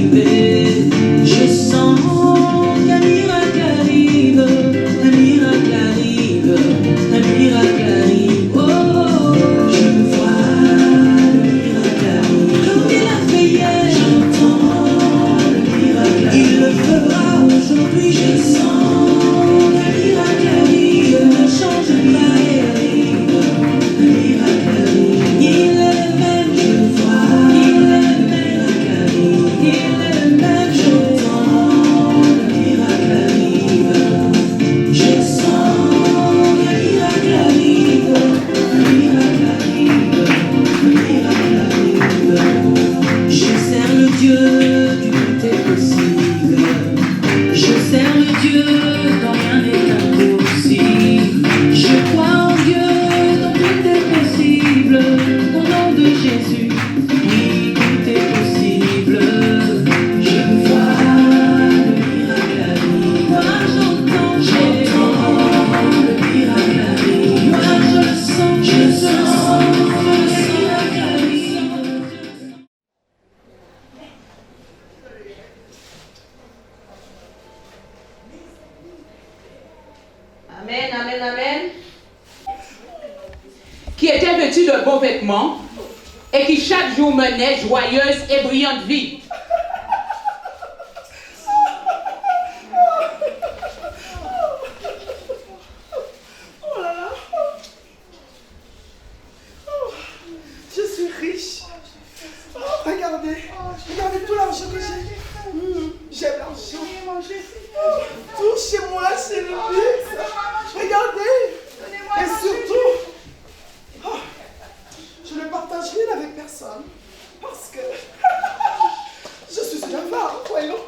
arriver. Je sens qu'un miracle arrive, un miracle arrive, un miracle arrive. Oh, je vois le miracle arrive. Comme il a fait hier, j'entends le miracle arrive. Il le fera aujourd'hui, je sens qu'un miracle arrive. Ne change pas et arrive, un miracle arrive. Il est le même, je vois, il est le miracle arrive. Il est le même, j'entends le miracle arrive. Je sens qu'un miracle arrive, un miracle arrive, un miracle arrive. Je sers le Dieu du tout est possible. Je sers le Dieu dont rien n'est impossible. Je crois en Dieu dont tout est possible. Au nom de Jésus, oui, tout est possible. Je vois le miracle arrive. Moi j'entends le miracle arrive. Moi je le sens, le miracle arrive. Amen, amen, amen. Qui était vêtue de beaux vêtements et qui chaque jour menait joyeuse et brillante vie. Oh là là. Oh, je suis riche. Oh, regardez tout l'argent que j'ai. J'aime l'argent. Tout chez moi, c'est le luxe. Regardez. Et surtout, oh, je ne partage rien avec personne. Parce que je suis une avare, voyons.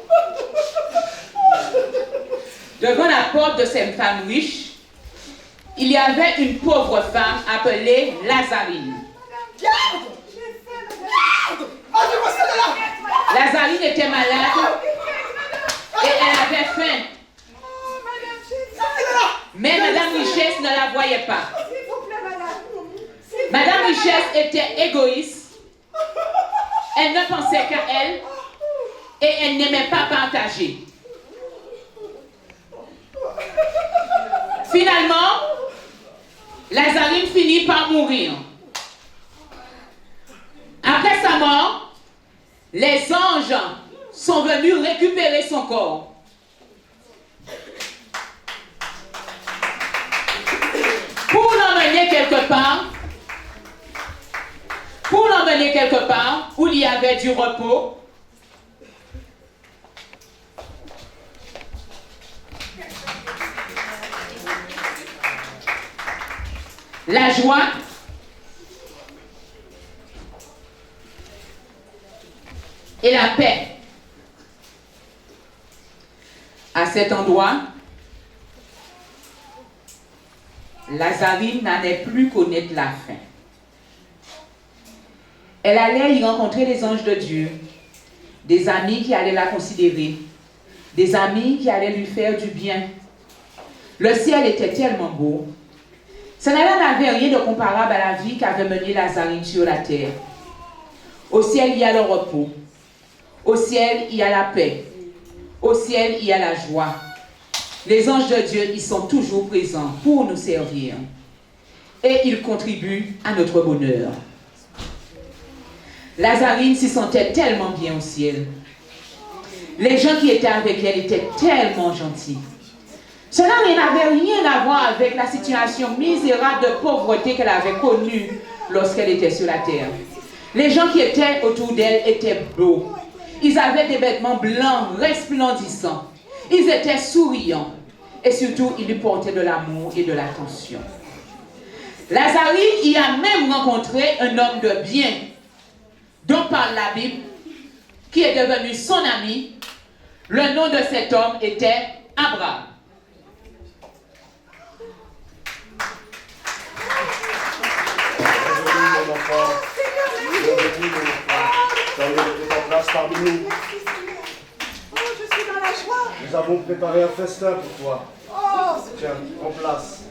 Devant la porte de cette femme riche, il y avait une pauvre femme appelée Lazarine. Garde. Enlevez-moi ça de là. Lazarine était malade et elle avait faim. Mais Madame Richesse ne la voyait pas. Madame Richesse était égoïste. Elle ne pensait qu'à elle et elle n'aimait pas partager. Finalement, Lazarine finit par mourir. Après sa mort, les anges sont venus récupérer son corps. Pour l'emmener quelque part où il y avait du repos, la joie et la paix. À cet endroit, Lazarine n'allait plus connaître la faim. Elle allait y rencontrer les anges de Dieu, des amis qui allaient la considérer, des amis qui allaient lui faire du bien. Le ciel était tellement beau. Ça n'avait rien de comparable à la vie qu'avait menée Lazarine sur la terre. Au ciel, il y a le repos. Au ciel, il y a la paix. Au ciel, il y a la joie. Les anges de Dieu, ils sont toujours présents pour nous servir. Et ils contribuent à notre bonheur. Lazarine s'y sentait tellement bien au ciel. Les gens qui étaient avec elle étaient tellement gentils. Cela n'avait rien à voir avec la situation misérable de pauvreté qu'elle avait connue lorsqu'elle était sur la terre. Les gens qui étaient autour d'elle étaient beaux. Ils avaient des vêtements blancs, resplendissants. Ils étaient souriants. Et surtout, ils lui portaient de l'amour et de l'attention. Lazarine y a même rencontré un homme de bien, dont parle la Bible, qui est devenu son ami. Le nom de cet homme était Abraham. Nous avons préparé un festin pour toi. Tiens, en place.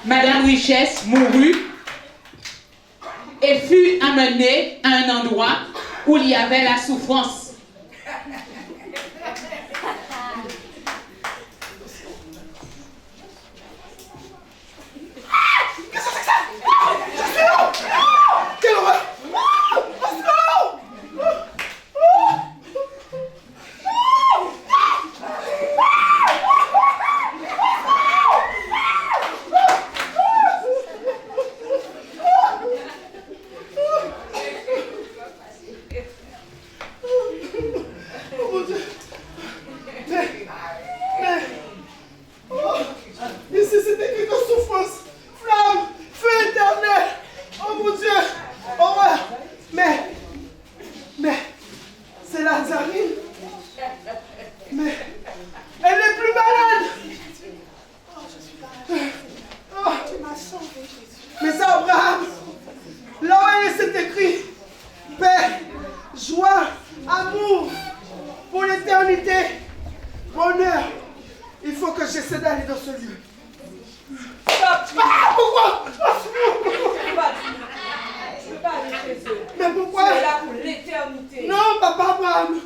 Madame Richesse mourut et fut amenée à un endroit où il y avait la souffrance. Quelle horreur! Oh mon Dieu! Ici c'est écrit de souffrance, flamme, feu éternel. Oh mon Dieu! Horreur! Mais, c'est Lazarine. Mais, elle n'est plus malade. Oh, mais c'est Abraham. Là où il s'est écrit paix, joie, amour pour l'éternité, bonheur. Il faut que j'essaie d'aller dans ce lieu. Ah, pourquoi? Tu peux pas aller chez eux. Mais pourquoi? Tu es là pour l'éternité. Non, papa Abraham.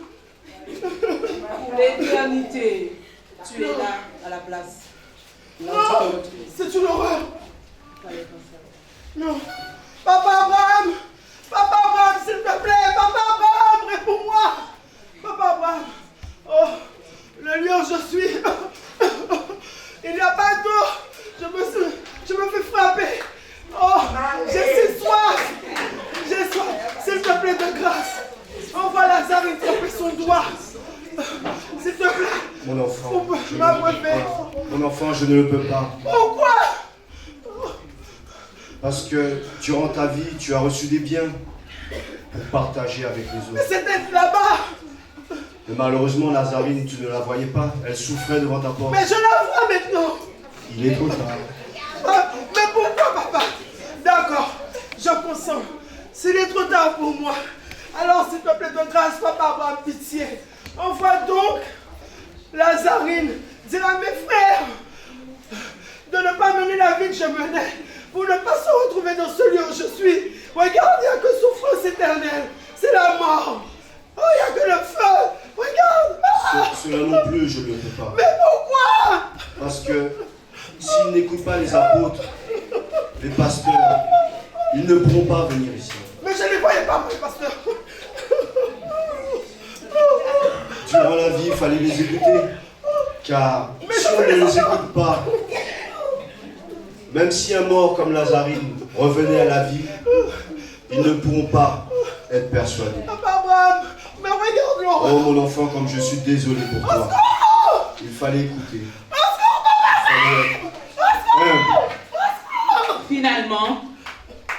Pour l'éternité. Tu es là à la place. Non, c'est une horreur. Non. Papa Abraham, s'il te plaît. Papa Abraham, réponds-moi. Papa Abraham. Oh, le lieu où je suis. Il n'y a pas d'eau. Je me fais frapper. Oh, j'ai si soif. J'ai soif. S'il te plaît, de grâce. Envoie Lazarine tremper son doigt. S'il te plaît. Mon enfant, je ne Ma le peux bébé. pas. Mon enfant, je ne le peux pas. Pourquoi? Parce que durant ta vie, tu as reçu des biens pour partager avec les Mais autres. c'était là-bas. Mais malheureusement, Lazarine, tu ne la voyais pas. Elle souffrait devant ta porte. Mais je la vois maintenant. Il est trop tard. Ah, mais pourquoi, papa? D'accord, je consens. S'il est trop tard pour moi, alors s'il te plaît, de grâce, papa, avoir pitié. Envoie donc Lazarine dire à mes frères de ne pas mener la vie que je menais, pour ne pas se retrouver dans ce lieu où je suis. Regarde, il n'y a que souffrance éternelle. C'est la mort. Oh, il n'y a que le feu. Regarde. Ah, Cela non plus, je ne le peux pas. mais pourquoi? Parce que s'ils n'écoutent pas les apôtres, les pasteurs, ils ne pourront pas venir ici. Mais je ne les voyais pas, moi, pasteur. Durant la vie, il fallait les écouter. Car si on ne les écoute pas, même si un mort comme Lazarine revenait à la vie, ils ne pourront pas être persuadés. Papa Abraham, mais regarde l'horreur. Oh mon enfant, comme je suis désolé pour toi. Il fallait écouter. Il fallait être humble. Finalement,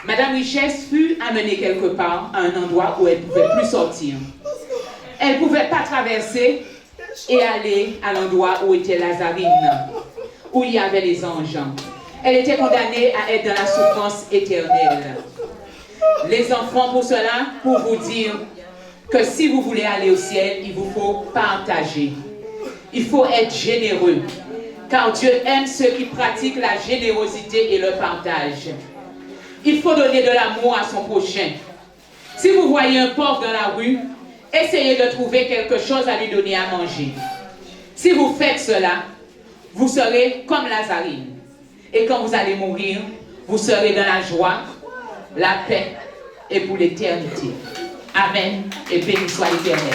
Madame Richesse fut amenée quelque part à un endroit où elle ne pouvait plus sortir. Elle ne pouvait pas traverser et aller à l'endroit où était Lazarine, où il y avait les anges. Elle était condamnée à être dans la souffrance éternelle. Les enfants, pour cela, pour vous dire que si vous voulez aller au ciel, il vous faut partager. Il faut être généreux, car Dieu aime ceux qui pratiquent la générosité et le partage. Il faut donner de l'amour à son prochain. Si vous voyez un pauvre dans la rue, essayez de trouver quelque chose à lui donner à manger. Si vous faites cela, vous serez comme Lazarine. Et quand vous allez mourir, vous serez dans la joie, la paix et pour l'éternité. Amen et béni soit l'Éternel.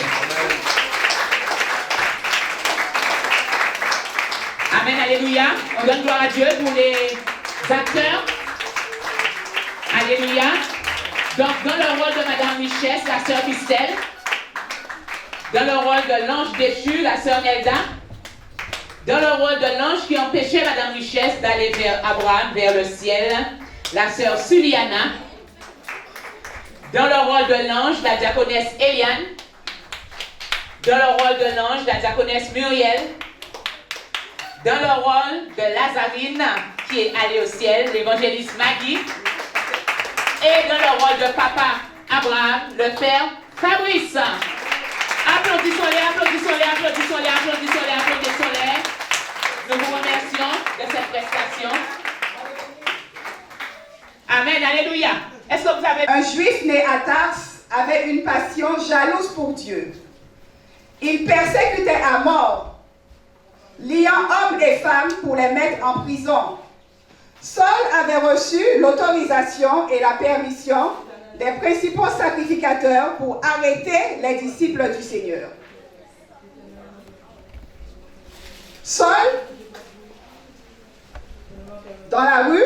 Amen, alléluia. On donne gloire à Dieu pour les acteurs. Alléluia. Donc, dans le rôle de Madame Richesse, la sœur Christelle. Dans le rôle de l'ange déchu, la sœur Nelda. Dans le rôle de l'ange qui empêchait Madame Richesse d'aller vers Abraham, vers le ciel, la sœur Suliana. Dans le rôle de l'ange, la diaconesse Eliane. Dans le rôle de l'ange, la diaconesse Muriel. Dans le rôle de Lazarine, qui est allée au ciel, l'évangéliste Maggie. Et dans le rôle de papa Abraham, le père Fabrice. Applaudissons-les, applaudissons-les, applaudissons-les, applaudissons-les, applaudissons-les. Nous vous remercions de cette prestation. Amen, alléluia. Est-ce que vous avez... Un juif né à Tars avait une passion jalouse pour Dieu. Il persécutait à mort, liant hommes et femmes pour les mettre en prison. Saul avait reçu l'autorisation et la permission des principaux sacrificateurs pour arrêter les disciples du Seigneur. Saul, dans la rue,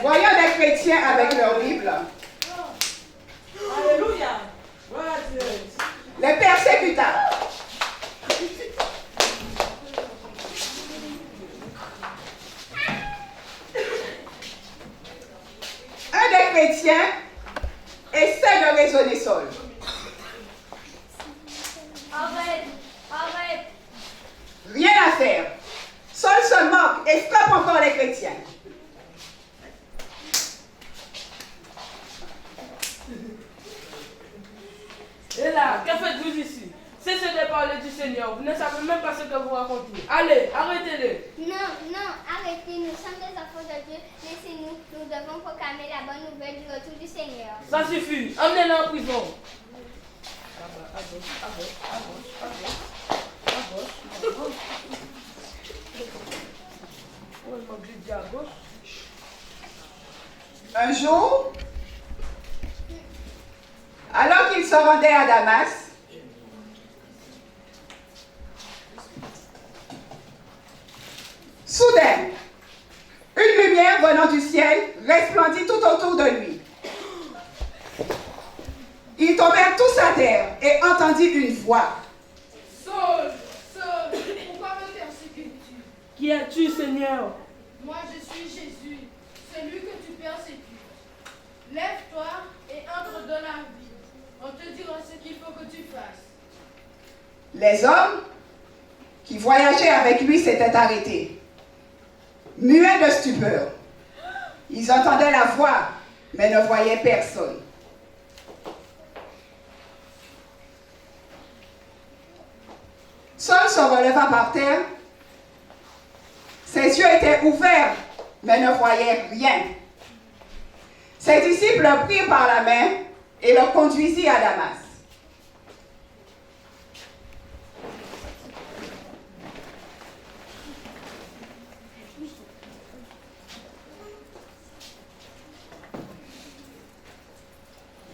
voyant des chrétiens avec leur Bible, Alléluia. les persécuta. Un des chrétiens essaie de raisonner Saul. Arrête, arrête. Rien à faire. Saul se moque et frappe encore les chrétiens. Et là, que faites-vous ici? Cessez de parler du Seigneur. Vous ne savez même pas ce que vous racontez. Allez, arrêtez-le. Non, non, arrêtez, nous sommes des enfants de Dieu. Laissez-nous, nous devons proclamer la bonne nouvelle du retour du Seigneur. Ça suffit. Emmenez-le en prison. Un jour, alors qu'il se rendait à Damas, soudain, une lumière venant du ciel resplendit tout autour de lui. Ils tombèrent tous à terre et entendit une voix. Saul, Saul, pourquoi me persécutes-tu? Qui es-tu, Seigneur? Moi je suis Jésus, celui que tu persécutes. Lève-toi et entre dans la vie. On te dira ce qu'il faut que tu fasses. Les hommes qui voyageaient avec lui s'étaient arrêtés, muets de stupeur. Ils entendaient la voix, mais ne voyaient personne. Saul se releva par terre. Ses yeux étaient ouverts, mais ne voyaient rien. Ses disciples le prirent par la main et le conduisirent à Damas.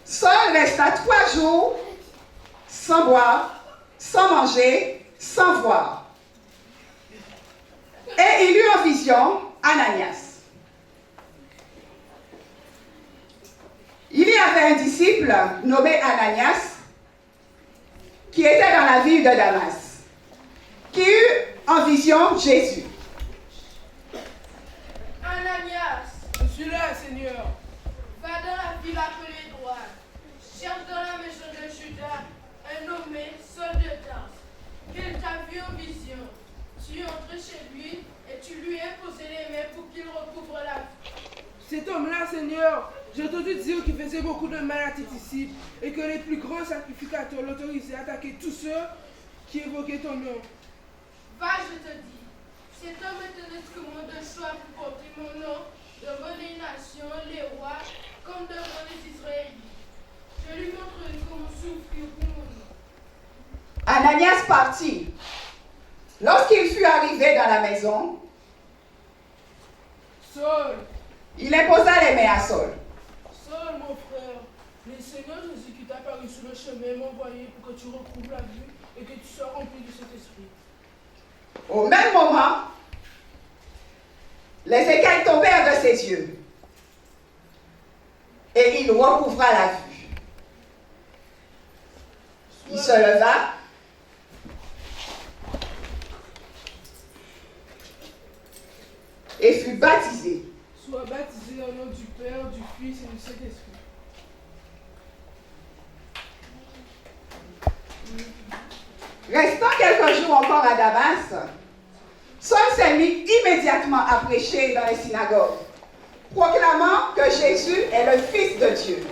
Saul resta 3 jours sans boire, sans manger, sans voir. Et il eut en vision Ananias. Il y avait un disciple nommé Ananias qui était dans la ville de Damas, qui eut en vision Jésus. Ananias, Je suis là, Seigneur. va dans la ville appelée droite. Cherche dans la maison de Judas un nommé Saul de Tarse. Il t'a vu en vision. Tu entres chez lui et tu lui imposé les mains pour qu'il recouvre la vie. Cet homme-là, Seigneur, j'ai entendu dire qu'il faisait beaucoup de mal à tes disciples et que les plus grands sacrificateurs l'autorisaient à attaquer tous ceux qui évoquaient ton nom. Va, je te dis. Cet homme est un instrument de choix pour porter mon nom devant les nations, les rois, comme devant les Israélites. Je lui montrerai comment souffrir pour mon nom. Ananias partit. Lorsqu'il fut arrivé dans la maison, Saul, il imposa les mains à Saul. Saul, mon frère, le Seigneur Jésus qui t'a apparu sur le chemin m'a envoyé pour que tu recouvres la vue et que tu sois rempli de cet esprit. Au même moment, les écailles tombèrent de ses yeux et il recouvra la vue. Il se leva et fut baptisé. Sois baptisé au nom du Père, du Fils et du Saint-Esprit. Restant quelques jours encore à Damas, Saul s'est mis immédiatement à prêcher dans les synagogues, proclamant que Jésus est le Fils de Dieu.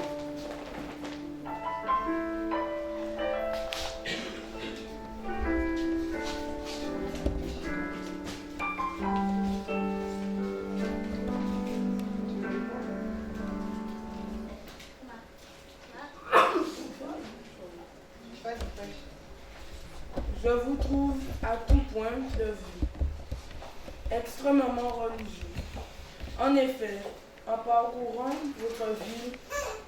Je vous trouve à tout point de vue extrêmement religieux. En effet, en parcourant votre ville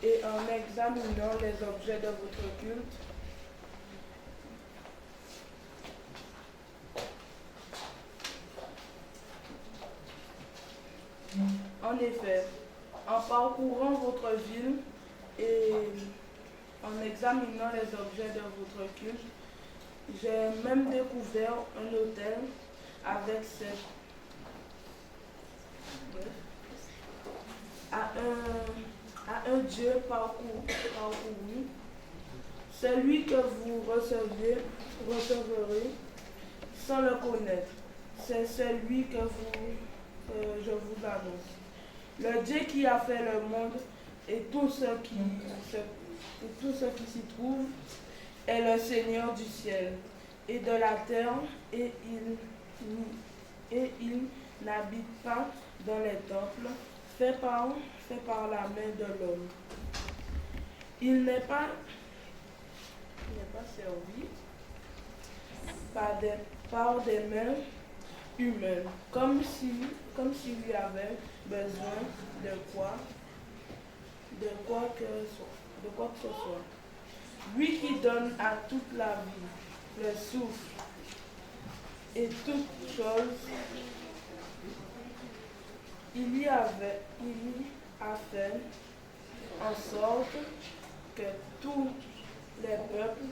et en examinant les objets de votre culte, j'ai même découvert un hôtel avec à un Dieu parcouru. Celui que vous recevrez sans le connaître. C'est celui que je vous annonce. Le Dieu qui a fait le monde et tout ce qui s'y trouve est le Seigneur du ciel et de la terre, et il n'habite pas dans les temples faits par la main de l'homme. Il n'est pas servi par des mains humaines, comme s'il y avait besoin de quoi que ce soit. Lui qui donne à toute la vie le souffle et toute chose, il y a fait en sorte que tous les peuples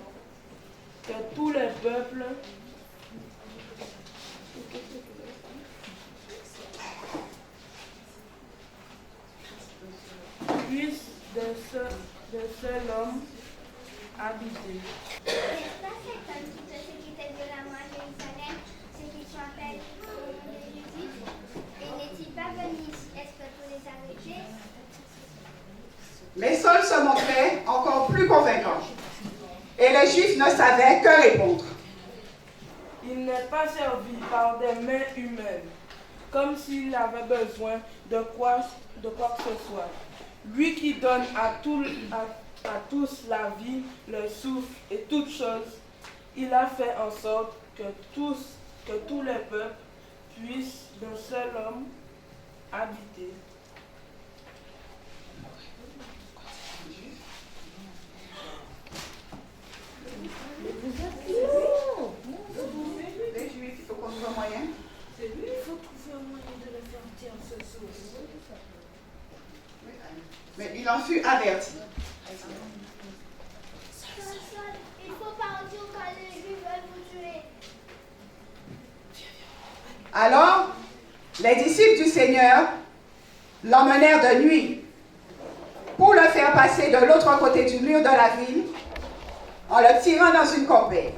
puissent de seul homme habiter. N'est-ce pas cet homme qui te séduisait violemment à Jérusalem, ce qui s'appelle au nom de Jésus? Et n'est-il pas venu ici exprès pour les arrêter? Mais Saul se montrait encore plus convaincant. Et les Juifs ne savaient que répondre. Il n'est pas servi par des mains humaines, comme s'il avait besoin de quoi que ce soit. Lui qui donne à tous la vie, le souffle et toutes choses, il a fait en sorte que tous les peuples puissent d'un seul homme habiter. Les Juifs, il faut qu'on trouve un moyen. Il faut trouver un moyen de le faire taire ce soir. Mais il en fut averti. Il faut pas en dire quand les Juifs veulent vous tuer. Alors, les disciples du Seigneur l'emmenèrent de nuit pour le faire passer de l'autre côté du mur de la ville en le tirant dans une corbeille.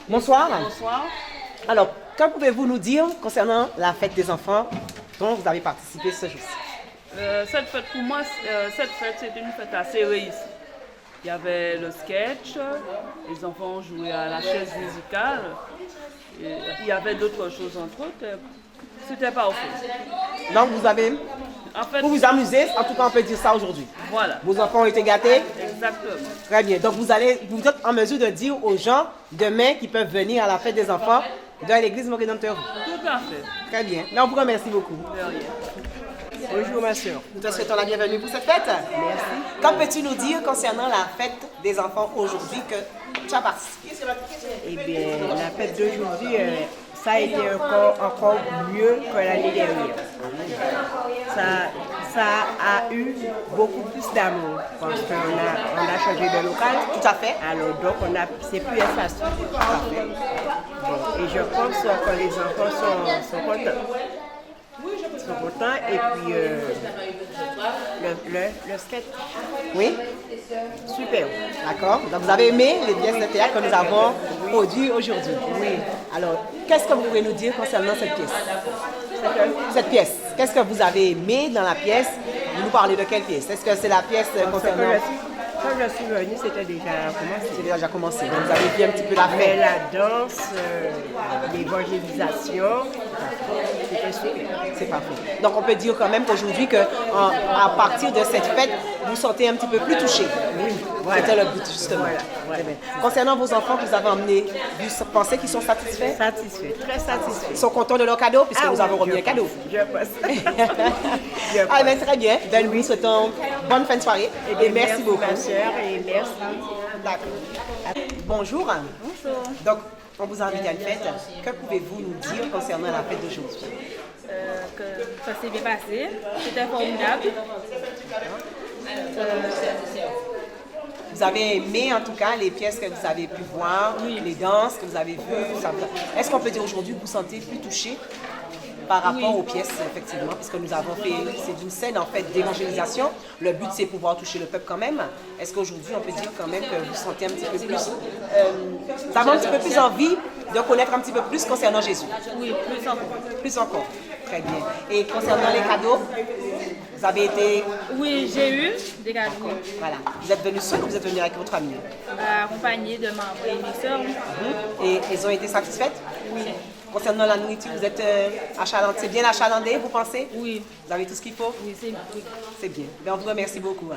Bonsoir. Bonsoir. Alors, que pouvez-vous nous dire concernant la fête des enfants dont vous avez participé ce jour-ci? Cette fête, pour moi, c'était une fête assez réussie. Il y avait le sketch, les enfants jouaient à la chaise musicale, et il y avait d'autres choses entre autres. C'était parfait. Donc vous avez, pour vous amuser, en tout cas on peut dire ça aujourd'hui. Voilà. Vos enfants ont été gâtés? Exactement. Très bien. Donc vous êtes en mesure de dire aux gens demain qui peuvent venir à la fête des enfants de l'église Mon Rédempteur. Tout à fait. Très bien. Là, on vous remercie beaucoup. De rien. Bonjour ma soeur. Nous te souhaitons la bienvenue pour cette fête. Merci. Qu'en peux-tu nous dire concernant la fête des enfants aujourd'hui que tu as participé? Eh bien, la fête d'aujourd'hui, ça a été encore mieux que l'année dernière. Ça a eu beaucoup plus d'amour parce qu'on a changé de local. Tout à fait. Alors donc, c'est plus facile. Tout à fait. Bon, et je pense que les enfants sont contents. Ils sont contents. Et puis, le skate. Oui. Super. D'accord. Donc, vous avez aimé les pièces de théâtre que nous avons produites aujourd'hui. Oui. Alors, qu'est-ce que vous pouvez nous dire concernant cette pièce? Cette pièce. Qu'est-ce que vous avez aimé dans la pièce? Vous nous parlez de quelle pièce? Est-ce que c'est la pièce concernant... Quand je suis venue, c'était déjà commencé. C'était déjà commencé. Donc, vous avez vu un petit peu la Mais fête. la danse, l'évangélisation, c'était super. C'est parfait. Donc, on peut dire quand même qu'aujourd'hui, à partir de cette fête, vous sentez un petit peu plus touché. Oui, voilà. C'était le but, justement. Voilà. Très bien. Concernant vos enfants que vous avez emmenés, vous pensez qu'ils sont satisfaits? Satisfait, très satisfait. Ils sont contents de leur cadeau, puisque vous oui, avez remis un cadeau. Je pense. Ah, bien, très bien. Ben, nous souhaitons bonne fin de soirée. Et merci beaucoup. Ma soeur, et merci. D'accord. Bonjour. Bonjour. Donc, on vous invite à une fête. Que pouvez-vous nous dire concernant la fête d'aujourd'hui? Que ça s'est bien passé. C'était formidable. Vous avez aimé en tout cas les pièces que vous avez pu voir, les danses que vous avez vues. Est-ce qu'on peut dire aujourd'hui que vous vous sentez plus touché par rapport aux pièces, effectivement, puisque nous avons fait, c'est une scène en fait d'évangélisation. Le but c'est pouvoir toucher le peuple quand même. Est-ce qu'aujourd'hui on peut dire quand même que vous sentez un petit peu plus, vous avez un petit peu plus envie de connaître un petit peu plus concernant Jésus? Oui, plus encore. Plus encore. Très bien. Et concernant les cadeaux, vous avez été... Oui, j'ai eu des cadeaux. Voilà. Vous êtes venu seul ou vous êtes venu avec votre ami? Accompagné de membres et mes soeurs. Et elles ont été satisfaites? Oui. Concernant la nourriture, vous êtes achalandé, c'est bien achalandé, vous pensez? Oui. Vous avez tout ce qu'il faut? Oui, c'est bien. C'est bien. Ben, on vous remercie beaucoup.